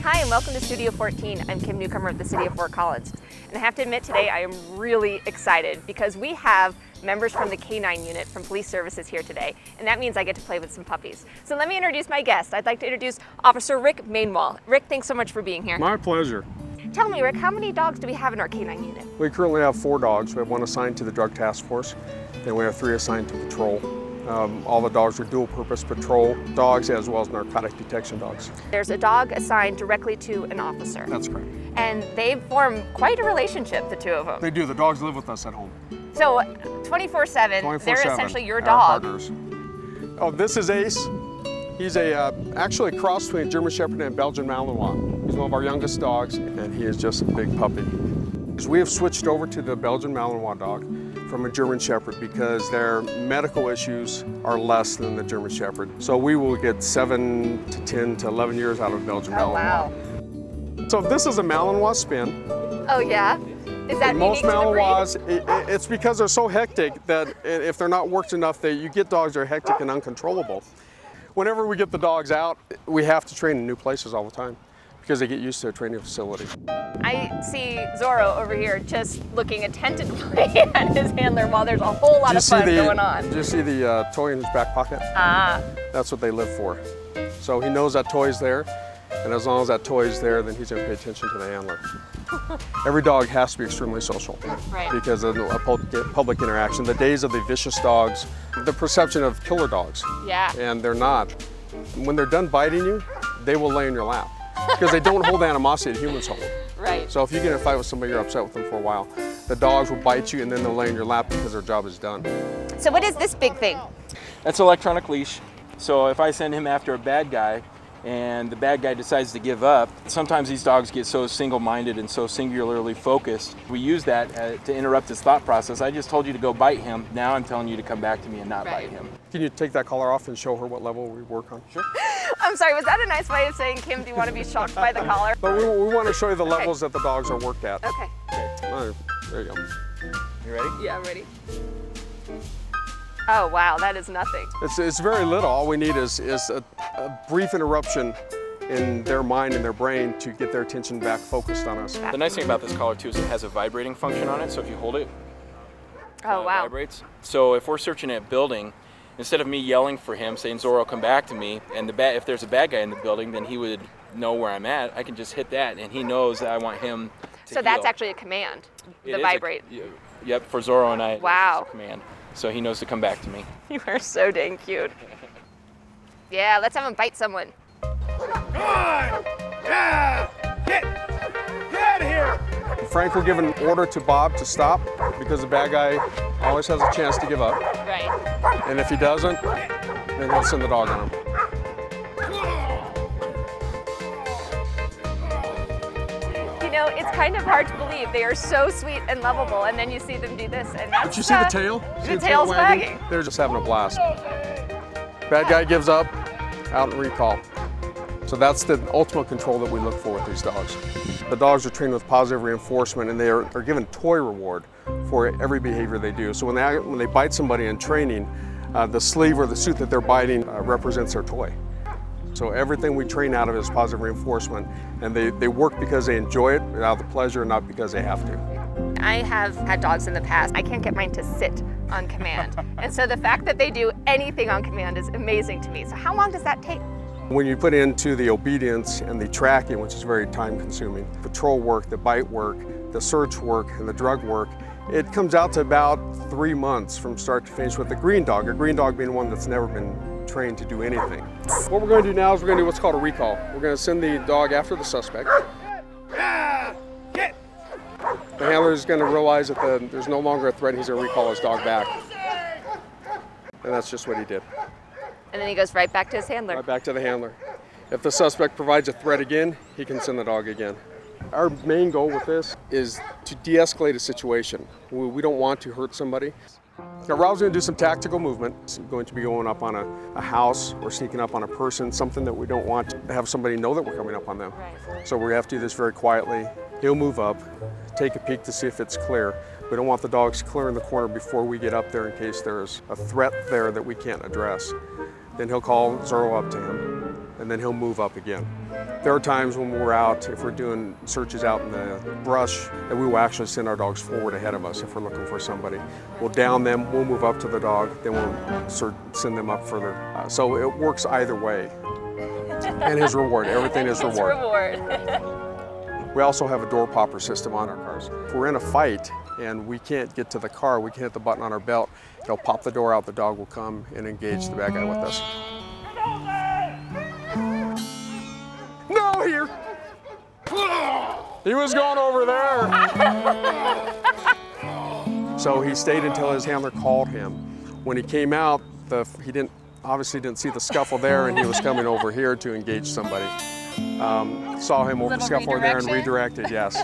Hi and welcome to Studio 14. I'm Kim Newcomer of the City of Fort Collins. And I have to admit today I am really excited because we have members from the K9 unit from Police Services here today, and that means I get to play with some puppies. So let me introduce my guest. I'd like to introduce Officer Rick Mainwall. Rick, thanks so much for being here. My pleasure. Tell me, Rick, how many dogs do we have in our K9 unit? We currently have 4 dogs. We have 1 assigned to the Drug Task Force, and we have 3 assigned to patrol. All the dogs are dual-purpose patrol dogs as well as narcotic detection dogs. There's a dog assigned directly to an officer. That's correct. And they form quite a relationship, the two of them. They do. The dogs live with us at home. So 24/7, they're essentially your our dog. partners. Oh, this is Ace. He's actually a cross between a German Shepherd and a Belgian Malinois. He's one of our youngest dogs, and he is just a big puppy. We have switched over to the Belgian Malinois dog from a German Shepherd because their medical issues are less than the German Shepherd. So we will get 7 to 10 to 11 years out of Belgian Malinois. Wow. So this is a Malinois spin. Oh yeah? Is that Most unique to the breed? Malinois, it's because they're so hectic that if they're not worked enough, you get dogs that are hectic and uncontrollable. Whenever we get the dogs out, we have to train in new places all the time because they get used to a training facility. I see Zorro over here just looking attentively at his handler while there's a whole lot of fun going on. Did you see the toy in his back pocket? Ah. That's what they live for. So he knows that toy's there, and as long as that toy is there, then he's going to pay attention to the handler. Every dog has to be extremely social, right, because of a public interaction. The days of the vicious dogs, the perception of killer dogs, yeah, and they're not. When they're done biting you, they will lay in your lap because they don't hold the animosity that humans hold. Right. So if you get in a fight with somebody, you're upset with them for a while, the dogs will bite you and then they'll lay in your lap because their job is done. So what is this big thing? That's electronic leash. So if I send him after a bad guy and the bad guy decides to give up, sometimes these dogs get so single-minded and so singularly focused. We use that to interrupt his thought process. I just told you to go bite him. Now I'm telling you to come back to me and not bite him. Can you take that collar off and show her what level we work on? Sure. I'm sorry, was that a nice way of saying, Kim, do you want to be shocked by the collar? But we want to show you the levels that the dogs are worked at. Okay. Oh, there you go. You ready? Yeah, I'm ready. Oh wow, that is nothing. It's very little. All we need is a brief interruption in their mind and their brain to get their attention back focused on us. The nice thing about this collar too is it has a vibrating function on it, so if you hold it, oh wow, it vibrates. So if we're searching a building, instead of me yelling for him, saying, Zorro, come back to me, and if there's a bad guy in the building, then he would know where I'm at. I can just hit that, and he knows that I want him to So that's actually a command, the vibrate. Yep, for Zorro and I, wow, it's a command. So he knows to come back to me. You are so dang cute. Yeah, let's have him bite someone. Come on! Yeah! Get out of here! Frank will give an order to Bob to stop because the bad guy always has a chance to give up. Right. And if he doesn't, then he'll send the dog on him. You know, it's kind of hard to believe. They are so sweet and lovable, and then you see them do this, and that's Did you see the tail? The tail's wagging. They're just having a blast. Bad guy gives up, out and recall. So that's the ultimate control that we look for with these dogs. The dogs are trained with positive reinforcement, and they are given a toy reward for every behavior they do. So when they bite somebody in training, the sleeve or the suit that they're biting represents their toy. So everything we train out of is positive reinforcement, and they work because they enjoy it, out of the pleasure, not because they have to. I have had dogs in the past. I can't get mine to sit on command. And so the fact that they do anything on command is amazing to me. So how long does that take? When you put into the obedience and the tracking, which is very time consuming, patrol work, the bite work, the search work, and the drug work, it comes out to about 3 months from start to finish with a green dog being one that's never been trained to do anything. What we're going to do now is we're going to do what's called a recall. We're going to send the dog after the suspect. The handler is going to realize that there's no longer a threat. He's going to recall his dog back. And that's just what he did. And then he goes right back to his handler. Right back to the handler. If the suspect provides a threat again, he can send the dog again. Our main goal with this is to de-escalate a situation. We don't want to hurt somebody. Now, Rob's going to do some tactical movement. He's going to be going up on a house or sneaking up on a person, something that we don't want to have somebody know that we're coming up on them. Right. So we have to do this very quietly. He'll move up, take a peek to see if it's clear. We don't want the dogs clearing the corner before we get up there in case there's a threat there that we can't address. Then he'll call Zorro up to him. and then he'll move up again. There are times when we're out, if we're doing searches out in the brush, that we will actually send our dogs forward ahead of us if we're looking for somebody. We'll down them, we'll move up to the dog, then we'll send them up further. So it works either way. And his reward, everything is reward. We also have a door popper system on our cars. If we're in a fight and we can't get to the car, we can hit the button on our belt, it'll pop the door out, the dog will come and engage the bad guy with us. No, here! He was going over there. So he stayed until his handler called him. When he came out, he obviously didn't see the scuffle there, and he was coming over here to engage somebody. Saw him over the scuffle over there and redirected, yes.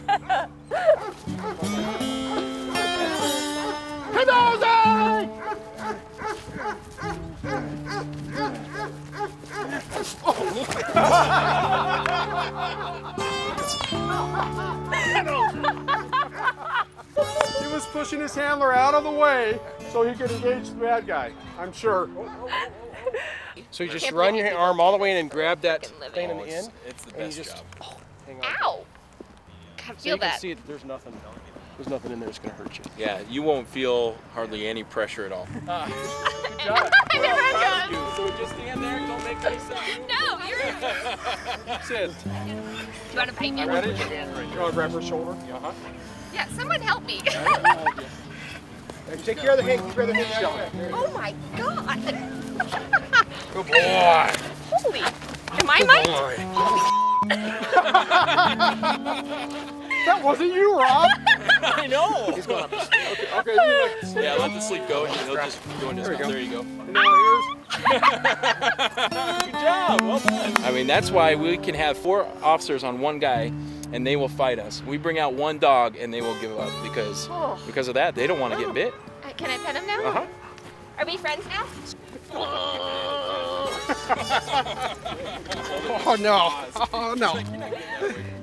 He was pushing his handler out of the way so he could engage the bad guy, I'm sure. So you just run your arm all the way in and grab that thing in the end? It's the best job. Hang on. Ow! I feel that. So you can see there's nothing in there that's going to hurt you. Yeah, you won't feel hardly any pressure at all. Good job. I never had done. So just stand there and don't make any sound. No, you're. Sit. You want to bite me? Ready? You want to grab her shoulder? Uh-huh. Yeah, someone help me. Take care of the hand. Keep your other hand shut. Oh my God. Good boy. Holy. Am I Mike? That wasn't you, Rob. I know. He's going up. Okay, Yeah, let the sleep go and he'll just go in his mouth. There you go. now here's. Good job. Well done. I mean, that's why we can have 4 officers on one guy and they will fight us. We bring out 1 dog and they will give up because of that. They don't want to get bit. Can I pet him now? Uh-huh. Are we friends now? Oh no! Oh no!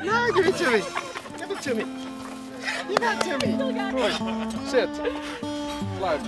No, give it to me! Give it to me! Give that to me! Good. Sit. Flat.